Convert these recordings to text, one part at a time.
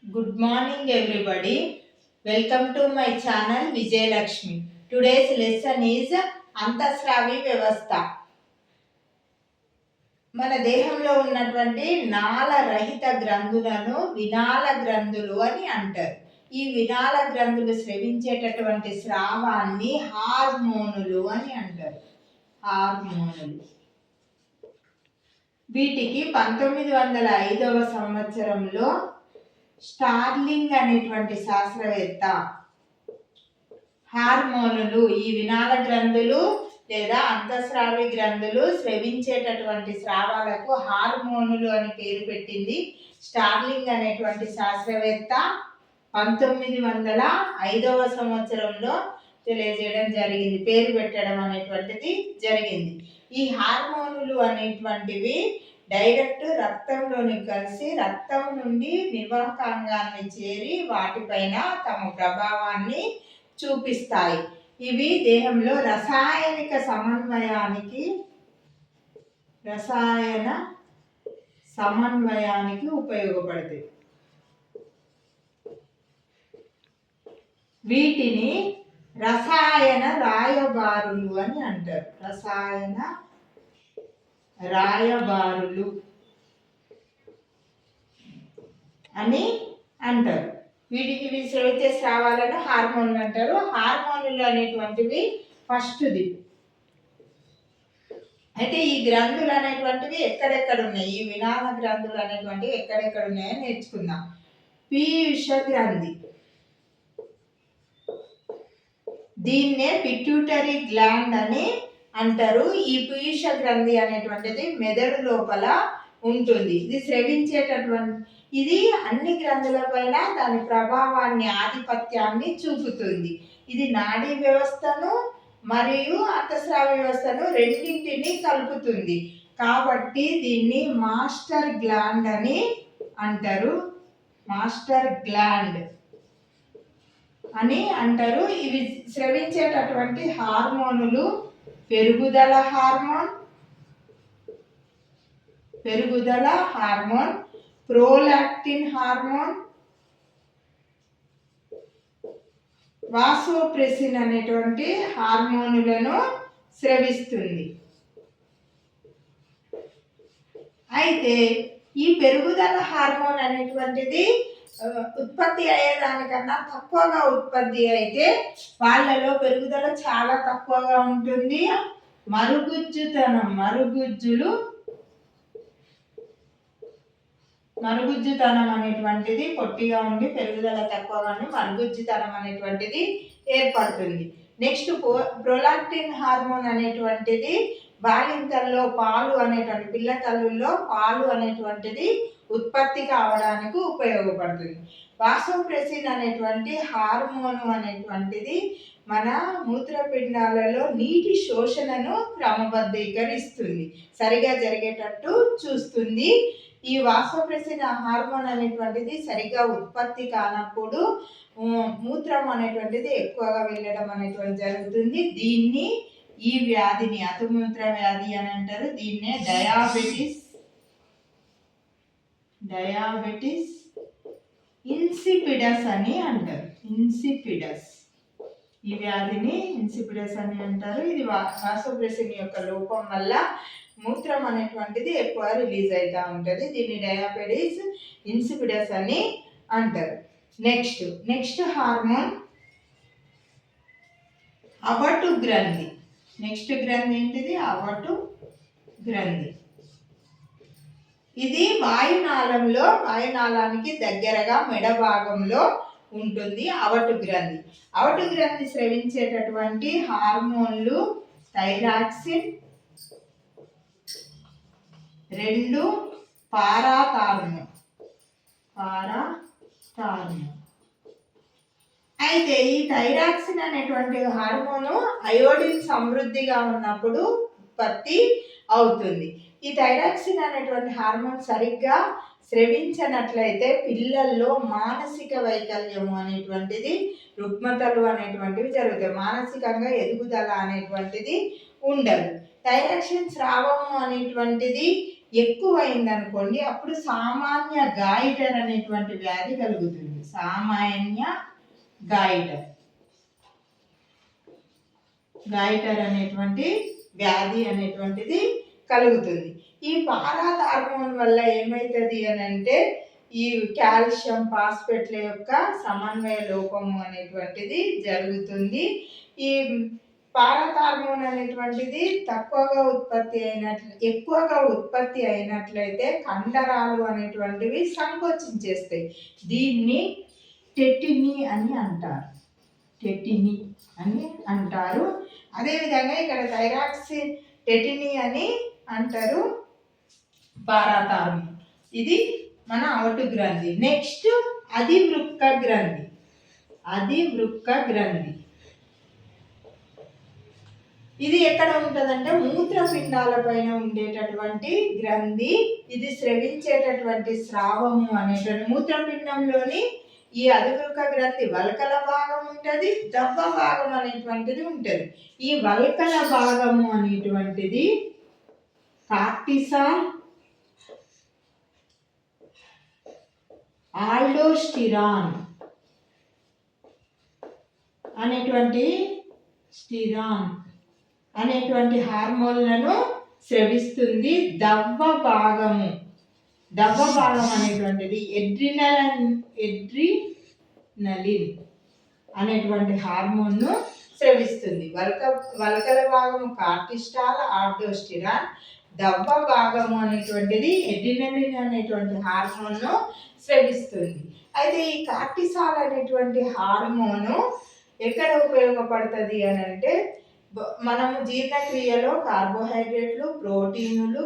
Good morning everybody. Welcome to my channel Vijay Lakshmi. Today's lesson is అంతఃస్రావి వ్యవస్థ. మన దేహంలో ఉన్నటువంటి నాళరహిత గ్రంథులను వినాళ గ్రంథులు అని అంటారు. ఈ వినాళ గ్రంథులు స్రవించేటటువంటి స్రావాన్ని హార్మోనులు అని అంటారు. హార్మోనులు. వీటికి 1905వ సంవత్సరంలో స్టార్లింగ్ అనేటువంటి శాస్త్రవేత్త హార్మోనులు, ఈ వినాళ గ్రంథులు లేదా అంతఃస్రావి గ్రంథులు స్రవించేటటువంటి స్రావాలకు హార్మోనులు అని పేరు పెట్టింది. స్టార్లింగ్ అనేటువంటి శాస్త్రవేత్త 1905వ సంవత్సరంలో తెలియజేయడం జరిగింది, పేరు పెట్టడం అనేటువంటిది జరిగింది. ఈ హార్మోనులు అనేటువంటివి డైరెక్ట్ రక్తంలోని కలిసి రక్తం నుండి నిర్వాహకాంగాన్ని చేరి వాటిపైన తమ ప్రభావాన్ని చూపిస్తాయి. ఇవి దేహంలో రసాయన సమన్వయానికి ఉపయోగపడతాయి. వీటిని రసాయన రాయబారులు అని అంటారు. రసాయన రాయబారులు అని అంటారు. వీటికి స్రవించే స్రావాలను హార్మోన్లు అంటారు. హార్మోన్లు అనేటువంటివి ఫస్ట్ది. అయితే ఈ గ్రంథులు అనేటువంటివి ఎక్కడెక్కడ ఉన్నాయి, ఈ వినాళ గ్రంథులు అనేటువంటివి ఎక్కడెక్కడ ఉన్నాయని నేర్చుకుందాం. పీయూష గ్రంథి, దీన్నే పిట్యూటరీ గ్లాండ్ అని అంటారు. ఈ పీయూష గ్రంథి అనేటువంటిది మెదడు లోపల ఉంటుంది. ఇది స్రవించేటటువంటి, ఇది అన్ని గ్రంథులపైన దాని ప్రభావాన్ని, ఆధిపత్యాన్ని చూపుతుంది. ఇది నాడీ వ్యవస్థను మరియు అంతఃస్రావ వ్యవస్థను రెండింటిని కలుపుతుంది. కాబట్టి దీన్ని మాస్టర్ గ్లాండ్ అని అంటారు. మాస్టర్ గ్లాండ్ అని అంటారు. ఇవి స్రవించేటటువంటి హార్మోనులు పెరుగుదల హార్మోన్, ప్రోలాక్టిన్ హార్మోన్, వాసోప్రెసిన్ అనేటువంటి హార్మోనులను స్రవిస్తుంది. అయితే ఈ పెరుగుదల హార్మోన్ అనేటువంటిది ఉత్పత్తి అయ్యేదానికన్నా తక్కువగా ఉత్పత్తి అయితే వాళ్ళలో పెరుగుదల చాలా తక్కువగా ఉంటుంది. మరుగుజ్జుతనం అనేటువంటిది, పొట్టిగా ఉండి పెరుగుదల తక్కువగా ఉండి మరుగుజ్జుతనం అనేటువంటిది ఏర్పడుతుంది. నెక్స్ట్ ప్రోలాక్టిన్ హార్మోన్ అనేటువంటిది బాలింతల్లో పాలు అనేటువంటి, పిల్ల తల్లుల్లో పాలు అనేటువంటిది ఉత్పత్తి కావడానికి ఉపయోగపడుతుంది. వాసోప్రెసిన్ అనేటువంటి హార్మోను అనేటువంటిది మన మూత్రపిండాలలో నీటి శోషణను క్రమబద్ధీకరిస్తుంది, సరిగా జరిగేటట్టు చూస్తుంది. ఈ వాసోప్రెసిన్ హార్మోన్ అనేటువంటిది సరిగా ఉత్పత్తి కానప్పుడు మూత్రం అనేటువంటిది ఎక్కువగా వెళ్ళడం అనేటువంటి జరుగుతుంది. దీన్ని, ఈ వ్యాధిని అతిమూత్ర వ్యాధి అని అంటారు. దీన్నే డయాబెటిస్ ఇన్సిపిడస్ అని అంటారు. ఈ వ్యాధిని ఇన్సిపిడస్ అని అంటారు. ఇది వాసోప్రెసిన్ యొక్క లోపం వల్ల మూత్రం అనేటువంటిది ఎక్కువ రిలీజ్ అవుతూ ఉంటుంది. దీన్ని డయాబెటిస్ ఇన్సిపిడస్ అని అంటారు. నెక్స్ట్ హార్మోన్ అవటు గ్రంథి. నెక్స్ట్ గ్రంథి ఏంటిది? అవటు గ్రంథి. ఇది వాయునాళానికి దగ్గరగా మెడ భాగంలో ఉంటుంది. అవటు గ్రంథి స్రవించేటటువంటి హార్మోన్లు థైరాక్సిన్, 2 పారాథార్మోన్. అయితే ఈ థైరాక్సిన్ అనేటువంటి హార్మోను అయోడిన్ సమృద్ధిగా ఉన్నప్పుడు ఉత్పత్తి అవుతుంది. ఈ థైరాక్సిన్ అనేటువంటి హార్మోన్ సరిగ్గా స్రవించినట్లయితే పిల్లల్లో మానసిక వైకల్యము అనేటువంటిది, రుగ్మతలు అనేటువంటివి జరుగుతాయి. మానసికంగా ఎదుగుదల అనేటువంటిది ఉండదు. థైరాక్సిన్ స్రావము అనేటువంటిది ఎక్కువైందనుకోండి అప్పుడు సామాన్య గాయిటర్ అనేటువంటి వ్యాధి కలుగుతుంది. సామాన్య గాయిటర్ అనేటువంటి వ్యాధి అనేటువంటిది కలుగుతుంది. ఈ పారాత్ హార్మోన్ వల్ల ఏమవుతుంది అని అంటే ఈ కాల్షియం ఫాస్ఫేట్ల యొక్క సమన్వయ లోపము అనేటువంటిది జరుగుతుంది. ఈ పారాత్ హార్మోన్ అనేటువంటిది ఎక్కువగా ఉత్పత్తి అయినట్లయితే కండరాలు అనేటువంటివి సంకోచించేస్తాయి. దీన్ని టెటినీ అని అంటారు. అదేవిధంగా ఇక్కడ థైరాక్సిన్ టెటినీ అని అంటారు పారాత్ హార్మోన్. ఇది మన అవటు గ్రంథి. నెక్స్ట్ అధివృక్క గ్రంథి. ఇది ఎక్కడ ఉంటుందంటే మూత్రపిండాల పైన ఉండేటటువంటి గ్రంథి. ఇది స్రవించేటటువంటి స్రావము అనేటువంటి మూత్రపిండంలోని ఈ అధివృక్క గ్రంథి వల్కల భాగం ఉంటుంది, దవ్వ భాగం అనేటువంటిది ఉంటుంది. ఈ వల్కల భాగము అనేటువంటిది కార్టిసాల్, ఆల్డోస్టిరాన్ అనేటువంటి హార్మోన్లను స్రవిస్తుంది. దవ్వ భాగం అనేటువంటిది ఎడ్రినలిన్ అనేటువంటి హార్మోన్ను స్రవిస్తుంది. వల్కల భాగము కార్టిస్టాల్, ఆల్డోస్టిరాన్. దవ్వ భాగము అనేటువంటిది ఎడ్రినలిన్ అనేటువంటి హార్మోన్ను స్రవిస్తుంది. అయితే ఈ కార్టిసాల్ అనేటువంటి హార్మోను ఎక్కడ ఉపయోగపడుతుంది అని అంటే మనము జీర్ణక్రియలో కార్బోహైడ్రేట్లు, ప్రోటీనులు,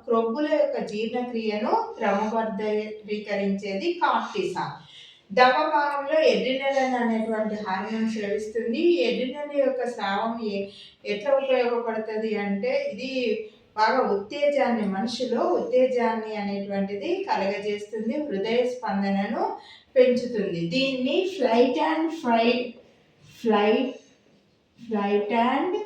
క్రొవ్వుల యొక్క జీర్ణక్రియను క్రమబద్ధీకరించేది కార్టిసాల్. దవ భాగంలో ఎడ్రినలిన్ అనేటువంటి హార్మోన్ స్రవిస్తుంది. ఈ ఎడ్రినలిన్ యొక్క స్రావం ఎట్లా ఉపయోగపడుతుంది అంటే ఇది బాగా మనిషిలో ఉత్తేజాన్ని అనేటువంటిది కలగజేస్తుంది, హృదయ స్పందనను పెంచుతుంది. దీన్ని ఫ్లైట్ అండ్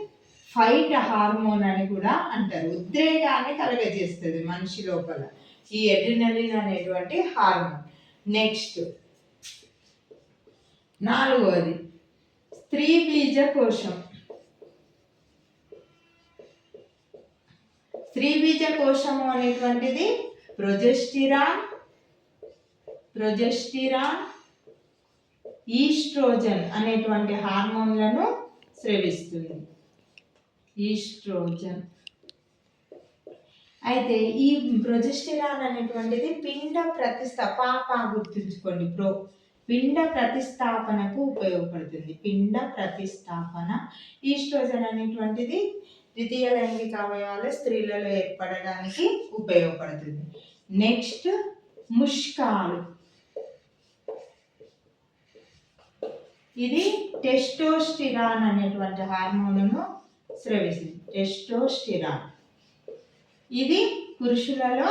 ఫైట్ హార్మోన్ అని కూడా అంటారు. ఉద్రేగాన్ని కలగజేస్తుంది మనిషి లోపల ఈ ఎడ్రినలిన్ అనేటువంటి హార్మోన్. నెక్స్ట్ 4వది స్త్రీ బీజ కోశము అనేటువంటిది ప్రొజెస్టిరాన్, ఈస్ట్రోజన్ అనేటువంటి హార్మోన్లను స్రవిస్తుంది. అయితే ఈ ప్రొజెస్టిరాన్ అనేటువంటిది గుర్తుంచుకోండి, పిండ ప్రతిస్థాపనకు ఉపయోగపడుతుంది. ఈస్ట్రోజన్ అనేటువంటిది ద్వితీయ లైంగిక అవయవాలు స్త్రీలలో ఏర్పడడానికి ఉపయోగపడుతుంది. నెక్స్ట్ ముష్కాలు. ఇది టెస్టోస్టిరాన్ అనేటువంటి హార్మోన్ను స్రవిస్తుంది. ఇది పురుషులలో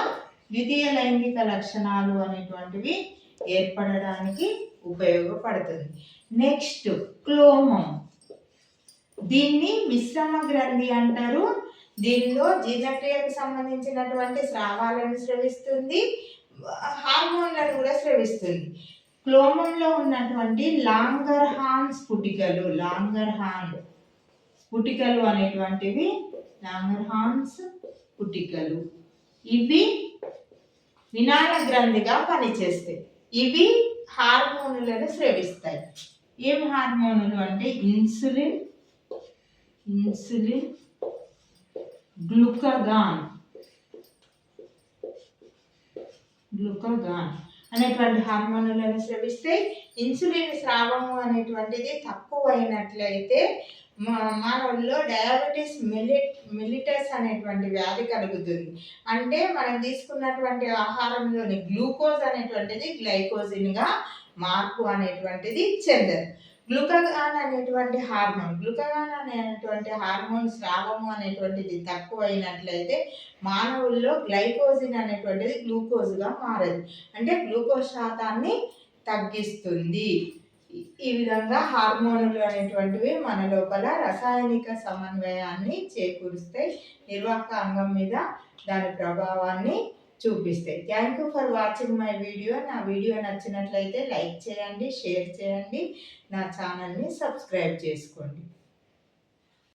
ద్వితీయ లైంగిక లక్షణాలు అనేటువంటివి ఏర్పడడానికి ఉపయోగపడుతుంది. నెక్స్ట్ క్లోమం. దీన్ని మిశ్రమ గ్రంథి అంటారు. దీనిలో జీర్ణక్రియకు సంబంధించినటువంటి స్రావాలను స్రవిస్తుంది, హార్మోన్లను కూడా స్రవిస్తుంది. క్లోమంలో ఉన్నటువంటి లాంగర్హాన్ స్ఫుటికలు అనేటువంటివి ఇవి వినాల గ్రంథిగా పనిచేస్తాయి. ఇవి హార్మోనులను స్రవిస్తాయి. ఏం హార్మోనులు అంటే ఇన్సులిన్, గ్లూకగాన్ అనేటువంటి హార్మోనులను స్రవిస్తే ఇన్సులిన్ స్రావము అనేటువంటిది తక్కువైనట్లయితే మానవుల్లో డయాబెటీస్ మెలిటస్ అనేటువంటి వ్యాధి కలుగుతుంది. అంటే మనం తీసుకున్నటువంటి ఆహారంలోని గ్లూకోజ్ అనేటువంటిది గ్లైకోజిన్గా మార్పు అనేటువంటిది చెందదు. గ్లూకగాన్ అనేటువంటి హార్మోన్ స్రావము అనేటువంటిది తక్కువైనట్లయితే మానవుల్లో గ్లైకోజిన్ అనేటువంటిది గ్లూకోజ్గా మారదు, అంటే గ్లూకోజ్ శాతాన్ని తగ్గిస్తుంది. ఈ విధంగా హార్మోనులు అనేటువంటివి మన లోపల రసాయనిక సమన్వయాన్ని చేకూరుస్తాయి, నిర్వాహక అంగం మీద దాని ప్రభావాన్ని చూపిస్తాయి. Thank you for watching my video. నా వీడియో నచ్చినట్లయితే లైక్ చేయండి, షేర్ చేయండి, నా ఛానల్ని సబ్స్క్రైబ్ చేసుకోండి.